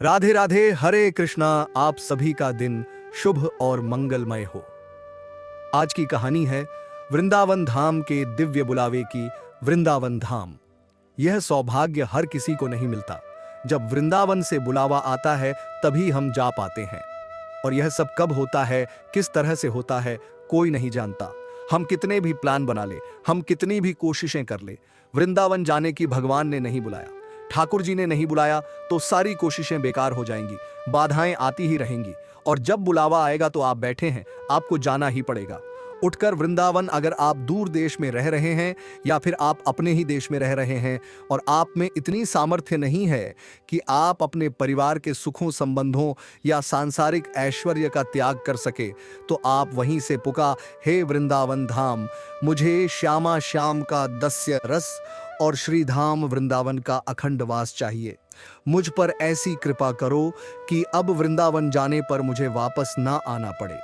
राधे राधे, हरे कृष्णा। आप सभी का दिन शुभ और मंगलमय हो। आज की कहानी है वृंदावन धाम के दिव्य बुलावे की। वृंदावन धाम, यह सौभाग्य हर किसी को नहीं मिलता। जब वृंदावन से बुलावा आता है तभी हम जा पाते हैं। और यह सब कब होता है, किस तरह से होता है, कोई नहीं जानता। हम कितने भी प्लान बना ले, हम कितनी भी कोशिशें कर ले, वृंदावन जाने की भगवान ने नहीं बुलाया, ठाकुर जी ने नहीं बुलाया तो सारी कोशिशें बेकार हो जाएंगी। बाधाएं आती ही रहेंगी और जब बुलावा आएगा तो आप बैठे हैं, आपको जाना ही पड़ेगा। उठकर वृंदावन, अगर आप दूर देश में रह रहे हैं या फिर आप अपने ही देश में रह रहे हैं और आप में इतनी सामर्थ्य नहीं है कि आप अपने परिवार के सुखों, संबंधों या सांसारिक ऐश्वर्य का त्याग कर सके, तो आप वहीं से पुकार, हे वृंदावन धाम, मुझे श्यामा श्याम का दस्य रस और श्रीधाम वृंदावन का अखंड वास चाहिए। मुझ पर ऐसी कृपा करो कि अब वृंदावन जाने पर मुझे वापस ना आना पड़े,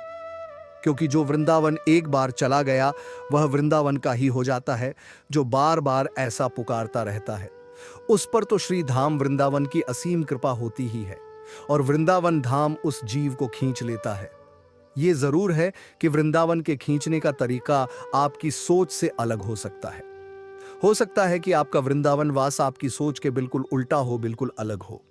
क्योंकि जो वृंदावन एक बार चला गया वह वृंदावन का ही हो जाता है। जो बार बार ऐसा पुकारता रहता है उस पर तो श्री धाम वृंदावन की असीम कृपा होती ही है और वृंदावन धाम उस जीव को खींच लेता है। ये जरूर है कि वृंदावन के खींचने का तरीका आपकी सोच से अलग हो सकता है। हो सकता है कि आपका वृंदावन वास आपकी सोच के बिल्कुल उल्टा हो, बिल्कुल अलग हो।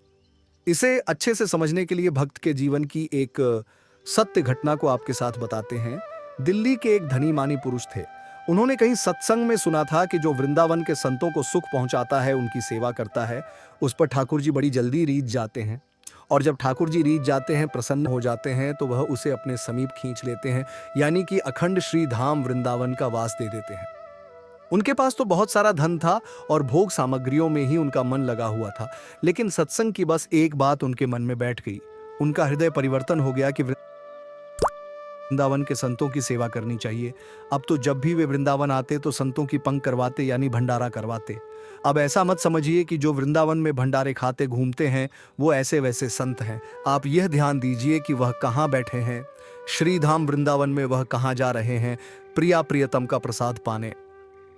इसे अच्छे से समझने के लिए भक्त के जीवन की एक सत्य घटना को आपके साथ बताते हैं। दिल्ली के एक धनी मानी पुरुष थे। उन्होंने कहीं सत्संग में सुना था कि जो वृंदावन के संतों को सुख पहुंचाता है, उनकी सेवा करता है, उस पर ठाकुर जी बड़ी जल्दी रीझ जाते हैं। और जब ठाकुर जी रीझ जाते हैं, प्रसन्न हो जाते हैं, तो वह उसे अपने समीप खींच लेते हैं, यानी कि अखंड श्री धाम वृंदावन का वास दे देते हैं। उनके पास तो बहुत सारा धन था और भोग सामग्रियों में ही उनका मन लगा हुआ था, लेकिन सत्संग की बस एक बात उनके मन में बैठ गई। उनका हृदय परिवर्तन हो गया कि वृंदावन के संतों की सेवा करनी चाहिए। अब तो जब भी वे वृंदावन आते तो संतों की पंक्ति करवाते, यानी भंडारा करवाते। अब ऐसा मत समझिए कि जो वृंदावन में भंडारे खाते घूमते हैं वो ऐसे वैसे संत हैं। आप यह ध्यान दीजिए कि वह कहाँ बैठे हैं, श्रीधाम वृंदावन में वह कहाँ जा रहे हैं प्रिया प्रियतम का प्रसाद पाने।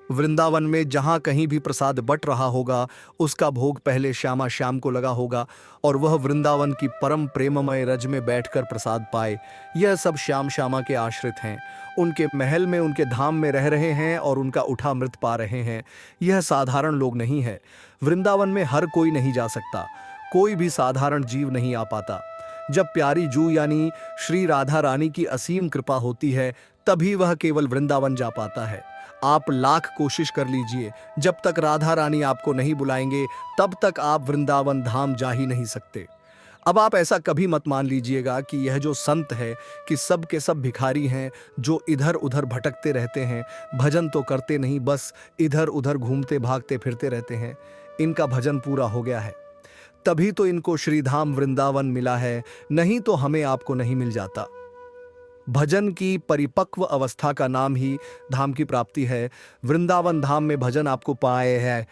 वृंदावन में जहां कहीं भी प्रसाद बट रहा होगा उसका भोग पहले श्यामा श्याम को लगा होगा और वह वृंदावन की परम प्रेममय रज में बैठकर प्रसाद पाए। यह सब श्याम श्यामा के आश्रित हैं, उनके महल में, उनके धाम में रह रहे हैं और उनका उठा मृत पा रहे हैं। यह साधारण लोग नहीं है। वृंदावन में हर कोई नहीं जा सकता, कोई भी साधारण जीव नहीं आ पाता। जब प्यारी जू यानी श्री राधा रानी की असीम कृपा होती है तभी वह केवल वृंदावन जा पाता है। आप लाख कोशिश कर लीजिए, जब तक राधा रानी आपको नहीं बुलाएंगे तब तक आप वृंदावन धाम जा ही नहीं सकते। अब आप ऐसा कभी मत मान लीजिएगा कि यह जो संत है कि सब के सब भिखारी हैं जो इधर उधर भटकते रहते हैं, भजन तो करते नहीं, बस इधर उधर घूमते भागते फिरते रहते हैं। इनका भजन पूरा हो गया है, तभी तो इनको श्रीधाम वृंदावन मिला है, नहीं तो हमें आपको नहीं मिल जाता। भजन की परिपक्व अवस्था का नाम ही धाम की प्राप्ति है। वृंदावन धाम में भजन आपको पाए है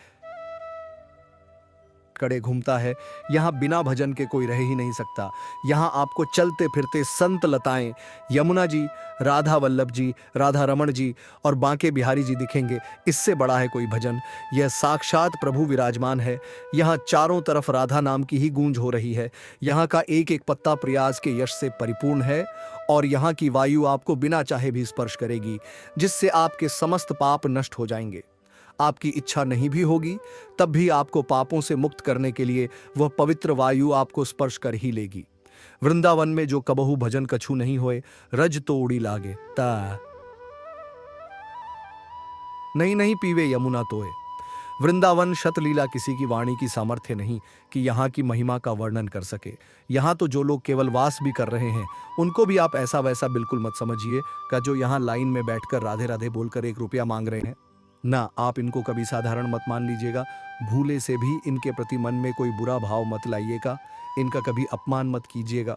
कड़े घूमता है। यहाँ बिना भजन के कोई रह ही नहीं सकता। यहाँ आपको चलते फिरते संत लताएं, यमुना जी, राधा वल्लभ जी, राधा रमण जी और बांके बिहारी जी दिखेंगे। इससे बड़ा है कोई भजन? यह साक्षात प्रभु विराजमान है। यहाँ चारों तरफ राधा नाम की ही गूंज हो रही है। यहाँ का एक एक पत्ता प्रयास के यश से परिपूर्ण है और यहाँ की वायु आपको बिना चाहे भी स्पर्श करेगी, जिससे आपके समस्त पाप नष्ट हो जाएंगे। आपकी इच्छा नहीं भी होगी तब भी आपको पापों से मुक्त करने के लिए वह पवित्र वायु आपको स्पर्श कर ही लेगी। वृंदावन में जो कबहू भजन कछु नहीं होए, रज तो उड़ी लागे ता नहीं पीवे यमुना तोए। वृंदावन शतलीला किसी की वाणी की सामर्थ्य नहीं कि यहाँ की महिमा का वर्णन कर सके। यहाँ तो जो लोग केवल वास भी कर रहे हैं उनको भी आप ऐसा वैसा बिल्कुल मत समझिए का जो यहाँ लाइन में बैठकर राधे राधे बोलकर 1 रुपया मांग रहे हैं। ना, आप इनको कभी साधारण मत मान लीजिएगा। भूले से भी इनके प्रति मन में कोई बुरा भाव मत लाइएगा, इनका कभी अपमान मत कीजिएगा,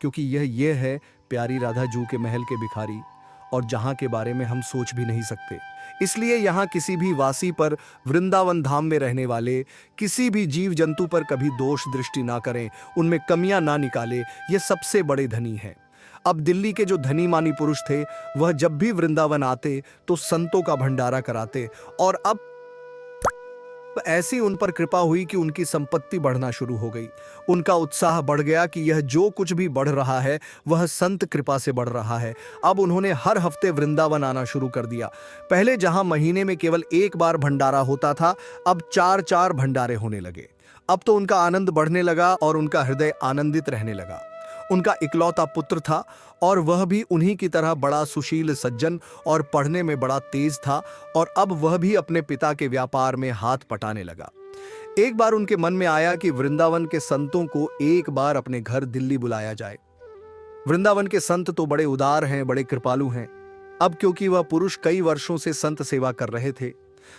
क्योंकि यह है प्यारी राधा जू के महल के भिखारी और जहां के बारे में हम सोच भी नहीं सकते। इसलिए यहाँ किसी भी वासी पर, वृंदावन धाम में रहने वाले किसी भी जीव जंतु पर कभी दोष दृष्टि ना करें, उनमें कमियां ना निकाले। ये सबसे बड़े धनी हैं। अब दिल्ली के जो धनी मानी पुरुष थे वह जब भी वृंदावन आते तो संतों का भंडारा कराते और अब ऐसी उन पर कृपा हुई कि उनकी संपत्ति बढ़ना शुरू हो गई। उनका उत्साह बढ़ गया कि यह जो कुछ भी बढ़ रहा है वह संत कृपा से बढ़ रहा है। अब उन्होंने हर हफ्ते वृंदावन आना शुरू कर दिया। पहले जहां महीने में केवल एक बार भंडारा होता था, अब 4-4 भंडारे होने लगे। अब तो उनका आनंद बढ़ने लगा और उनका हृदय आनंदित रहने लगा। उनका इकलौता पुत्र था और वह भी उन्हीं की तरह बड़ा सुशील सज्जन और पढ़ने में बड़ा तेज था, और अब वह भी अपने पिता के व्यापार में हाथ पटाने लगा। एक बार उनके मन में आया कि वृंदावन के संतों को एक बार अपने घर दिल्ली बुलाया जाए। वृंदावन के संत तो बड़े उदार हैं, बड़े कृपालु हैं। अब क्योंकि वह पुरुष कई वर्षों से संत सेवा कर रहे थे,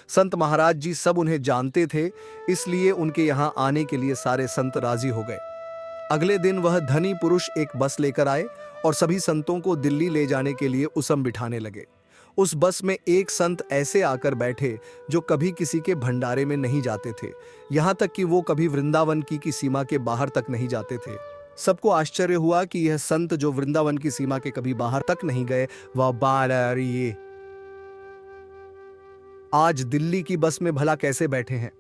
संत महाराज जी सब उन्हें जानते थे, इसलिए उनके यहां आने के लिए सारे संत राजी हो गए। अगले दिन वह धनी पुरुष एक बस लेकर आए और सभी संतों को दिल्ली ले जाने के लिए उसम बिठाने लगे। उस बस में एक संत ऐसे आकर बैठे जो कभी किसी के भंडारे में नहीं जाते थे, यहां तक कि वो कभी वृंदावन की सीमा के बाहर तक नहीं जाते थे। सबको आश्चर्य हुआ कि यह संत जो वृंदावन की सीमा के कभी बाहर तक नहीं गए, वह बालरिये आज दिल्ली की बस में भला कैसे बैठे हैं।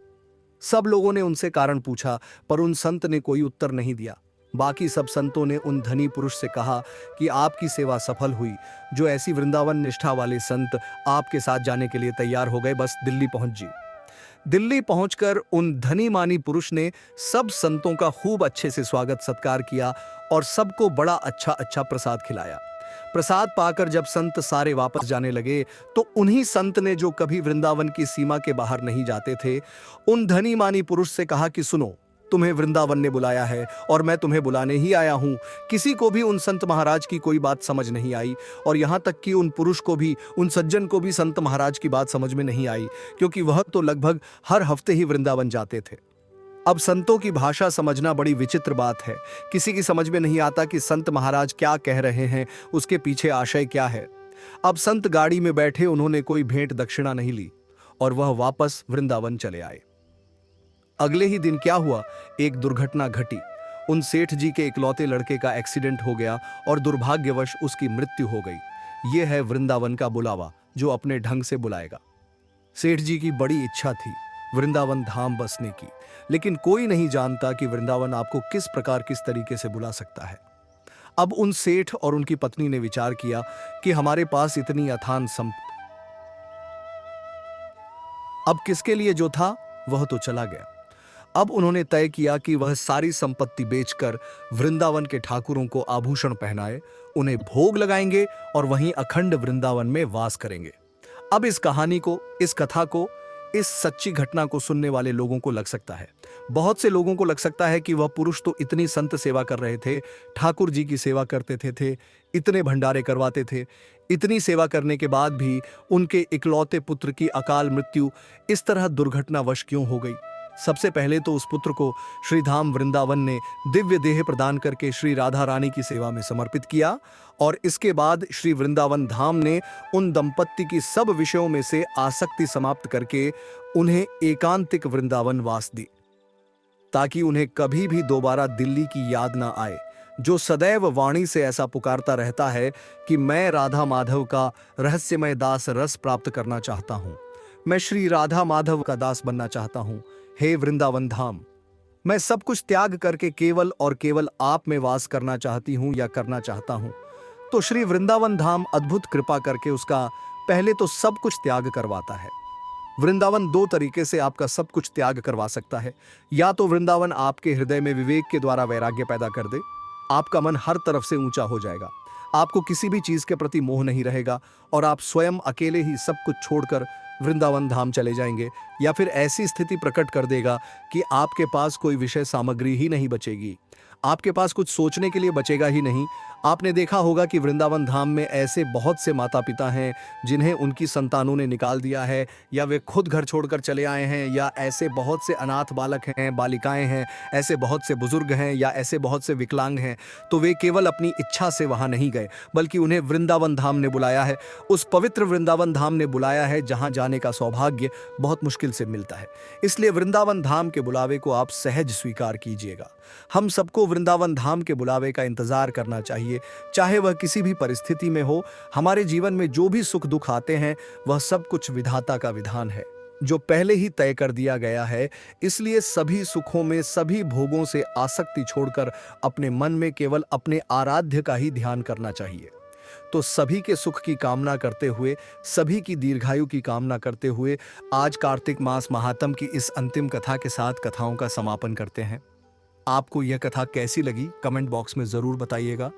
सब लोगों ने उनसे कारण पूछा, पर उन संत ने कोई उत्तर नहीं दिया। बाकी सब संतों ने उन धनी पुरुष से कहा कि आपकी सेवा सफल हुई, जो ऐसी वृंदावन निष्ठा वाले संत आपके साथ जाने के लिए तैयार हो गए, बस दिल्ली पहुंच जी। दिल्ली पहुंचकर उन धनी मानी पुरुष ने सब संतों का खूब अच्छे से स्वागत सत्कार किया और सबको बड़ा अच्छा अच्छा प्रसाद खिलाया। प्रसाद पाकर जब संत सारे वापस जाने लगे, तो उन्हीं संत ने जो कभी वृंदावन की सीमा के बाहर नहीं जाते थे, उन धनी मानी पुरुष से कहा कि सुनो, तुम्हें वृंदावन ने बुलाया है और मैं तुम्हें बुलाने ही आया हूं। किसी को भी उन संत महाराज की कोई बात समझ नहीं आई, और यहां तक कि उन पुरुष को भी, उन सज्जन को भी संत महाराज की बात समझ में नहीं आई, क्योंकि वह तो लगभग हर हफ्ते ही वृंदावन जाते थे। अब संतों की भाषा समझना बड़ी विचित्र बात है। किसी की समझ में नहीं आता कि संत महाराज क्या कह रहे हैं, उसके पीछे आशय क्या है। अब संत गाड़ी में बैठे, उन्होंने कोई भेंट दक्षिणा नहीं ली और वह वापस वृंदावन चले आए। अगले ही दिन क्या हुआ, एक दुर्घटना घटी। उन सेठ जी के इकलौते लड़के का एक्सीडेंट हो गया और दुर्भाग्यवश उसकी मृत्यु हो गई। यह है वृंदावन का बुलावा, जो अपने ढंग से बुलाएगा। सेठ जी की बड़ी इच्छा थी वृंदावन धाम बसने की, लेकिन कोई नहीं जानता कि वृंदावन आपको किस प्रकार, किस तरीके से बुला सकता है। अब उन सेठ और उनकी पत्नी ने विचार किया कि हमारे पास इतनी अथान अब किसके लिए जो था वह तो चला गया। अब उन्होंने तय किया कि वह सारी संपत्ति बेचकर वृंदावन के ठाकुरों को आभूषण पहनाए, उन्हें भोग लगाएंगे और वहीं अखंड वृंदावन में वास करेंगे। अब इस कहानी को, इस कथा को, इस सच्ची घटना को सुनने वाले लोगों को लग सकता है, बहुत से लोगों को लग सकता है कि वह पुरुष तो इतनी संत सेवा कर रहे थे, ठाकुर जी की सेवा करते थे, इतने भंडारे करवाते थे, इतनी सेवा करने के बाद भी उनके इकलौते पुत्र की अकाल मृत्यु इस तरह दुर्घटनावश क्यों हो गई। सबसे पहले तो उस पुत्र को श्री धाम वृंदावन ने दिव्य देह प्रदान करके श्री राधा रानी की सेवा में समर्पित किया, और इसके बाद श्री वृंदावन धाम ने उन दंपत्ति की सब विषयों में से आसक्ति समाप्त करके उन्हें एकांतिक वृंदावन वास दी, ताकि उन्हें कभी भी दोबारा दिल्ली की याद ना आए, जो सदैव वाणी से ऐसा पुकारता रहता है कि मैं राधा माधव का रहस्यमय दास रस प्राप्त करना चाहता हूं, मैं श्री राधा माधव का दास बनना चाहता हूं। हे वृंदावन धाम, मैं सब कुछ त्याग करके केवल और केवल आप में वास करना चाहती हूं या करना चाहता हूं। तो श्री वृंदावन धाम अद्भुत कृपा करके उसका पहले तो सब कुछ त्याग करवाता है। वृंदावन दो तरीके से आपका सब कुछ त्याग करवा सकता है। या तो वृंदावन आपके हृदय में विवेक के द्वारा वैराग्य पैदा कर दे, आपका मन हर तरफ से ऊंचा हो जाएगा, आपको किसी भी चीज के प्रति मोह नहीं रहेगा और आप स्वयं अकेले ही सब कुछ छोड़कर वृंदावन धाम चले जाएंगे। या फिर ऐसी स्थिति प्रकट कर देगा कि आपके पास कोई विषय सामग्री ही नहीं बचेगी, आपके पास कुछ सोचने के लिए बचेगा ही नहीं। आपने देखा होगा कि वृंदावन धाम में ऐसे बहुत से माता पिता हैं जिन्हें उनकी संतानों ने निकाल दिया है, या वे खुद घर छोड़कर चले आए हैं, या ऐसे बहुत से अनाथ बालक हैं, बालिकाएं हैं, ऐसे बहुत से बुजुर्ग हैं, या ऐसे बहुत से विकलांग हैं। तो वे केवल अपनी इच्छा से वहां नहीं गए, बल्कि उन्हें वृंदावन धाम ने बुलाया है। उस पवित्र वृंदावन धाम ने बुलाया है जहां जाने का सौभाग्य बहुत मुश्किल से मिलता है। इसलिए वृंदावन धाम के बुलावे को आप सहज स्वीकार कीजिएगा। हम सबको वृंदावन धाम के बुलावे का इंतजार करना चाहिए, चाहे वह किसी भी परिस्थिति में हो। हमारे जीवन में जो भी सुख दुख आते हैं, वह सब कुछ विधाता का विधान है। जो पहले ही तय कर दिया गया है। इसलिए सभी सुखों में, सभी भोगों से आसक्ति छोड़कर अपने मन में केवल अपने आराध्य का ही ध्यान करना चाहिए। तो सभी के सुख की कामना करते हुए, सभी की दीर्घायु की कामना करते हुए आज कार्तिक मास महात्म की इस अंतिम कथा के साथ कथाओं का समापन करते हैं। आपको यह कथा कैसी लगी कमेंट बॉक्स में जरूर बताइएगा।